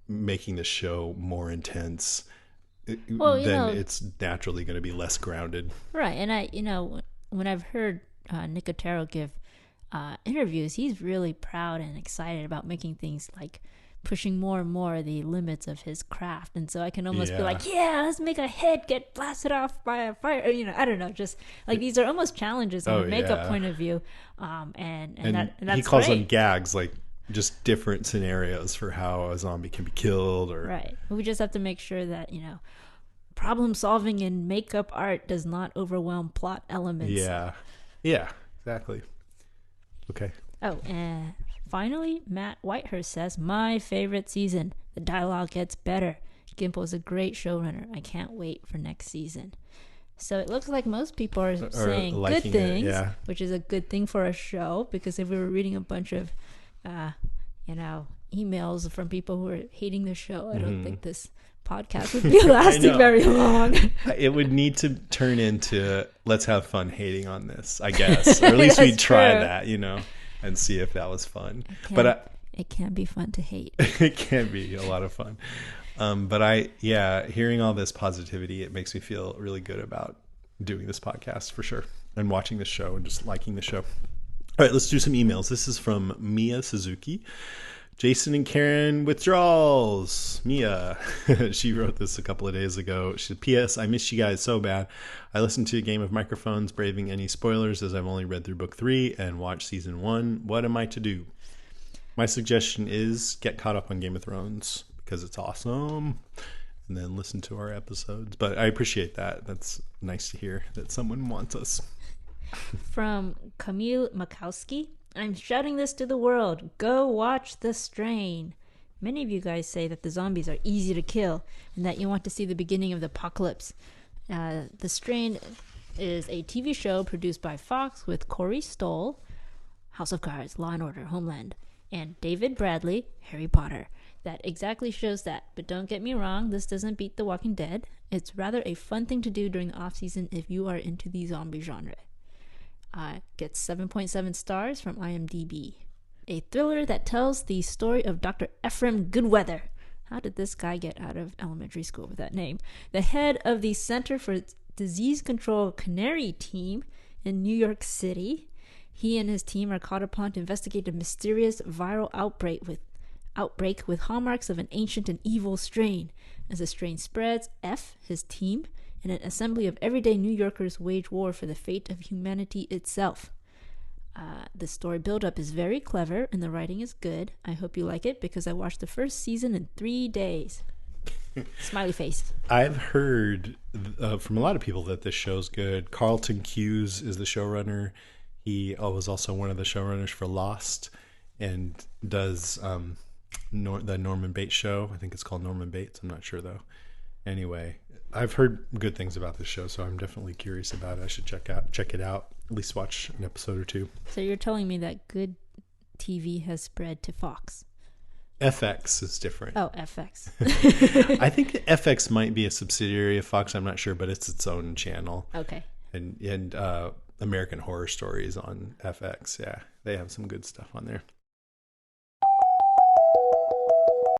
[SPEAKER 1] making the show more intense. Then it's naturally going to be less grounded.
[SPEAKER 5] Right. And when I've heard Nick Otero give interviews, he's really proud and excited about making things like pushing more and more the limits of his craft. And so I can almost be like, let's make a head get blasted off by a fire. I don't know, just like these are almost challenges from a makeup point of view. And that's
[SPEAKER 1] he calls
[SPEAKER 5] great.
[SPEAKER 1] them gags, like just different scenarios for how a zombie can be killed. Or
[SPEAKER 5] right. We just have to make sure that, problem solving in makeup art does not overwhelm plot elements.
[SPEAKER 1] Yeah, exactly. Okay.
[SPEAKER 5] Oh, and finally, Matt Whitehurst says, my favorite season. The dialogue gets better. Gimple's a great showrunner. I can't wait for next season. So it looks like most people are saying good things, which is a good thing for a show, because if we were reading a bunch of, emails from people who are hating the show, I don't think this podcast would be lasting very long.
[SPEAKER 1] It would need to turn into let's have fun hating on this, I guess, or at least we'd try that, and see if that was fun.
[SPEAKER 5] It can be fun to hate.
[SPEAKER 1] It can be a lot of fun. Hearing all this positivity, it makes me feel really good about doing this podcast for sure, and watching the show and just liking the show. All right, let's do some emails. This is from Mia Suzuki. Jason and Karen withdrawals. Mia, she wrote this a couple of days ago. She said, P.S. I miss you guys so bad. I listened to a Game of Microphones, braving any spoilers, as I've only read through book 3 and watched season 1. What am I to do? My suggestion is get caught up on Game of Thrones because it's awesome, and then listen to our episodes. But I appreciate that. That's nice to hear that someone wants us.
[SPEAKER 5] From Camille Makowski, I'm shouting this to the world. Go watch The Strain. Many of you guys say that the zombies are easy to kill and that you want to see the beginning of the apocalypse. The Strain is a TV show produced by Fox with Corey Stoll, House of Cards, Law and Order, Homeland, and David Bradley, Harry Potter. That exactly shows that. But don't get me wrong, this doesn't beat The Walking Dead. It's rather a fun thing to do during the off-season if you are into the zombie genre. Gets 7.7 stars from IMDb. A thriller that tells the story of Dr. Ephraim Goodweather. How did this guy get out of elementary school with that name? The head of the Center for Disease Control Canary team in New York City. He and his team are called upon to investigate a mysterious viral outbreak with hallmarks of an ancient and evil strain. As the strain spreads, his team, and an assembly of everyday New Yorkers wage war for the fate of humanity itself. The story build-up is very clever, and the writing is good. I hope you like it, because I watched the first season in 3 days. Smiley face.
[SPEAKER 1] I've heard from a lot of people that this show's good. Carlton Cuse is the showrunner. He was also one of the showrunners for Lost, and does the Norman Bates show. I think it's called Norman Bates. I'm not sure, though. Anyway, I've heard good things about this show, so I'm definitely curious about it. I should check it out, at least watch an episode or two.
[SPEAKER 5] So you're telling me that good TV has spread to Fox?
[SPEAKER 1] FX is different.
[SPEAKER 5] Oh, FX.
[SPEAKER 1] I think FX might be a subsidiary of Fox. I'm not sure, but it's its own channel.
[SPEAKER 5] Okay.
[SPEAKER 1] And American Horror Stories on FX. Yeah, they have some good stuff on there.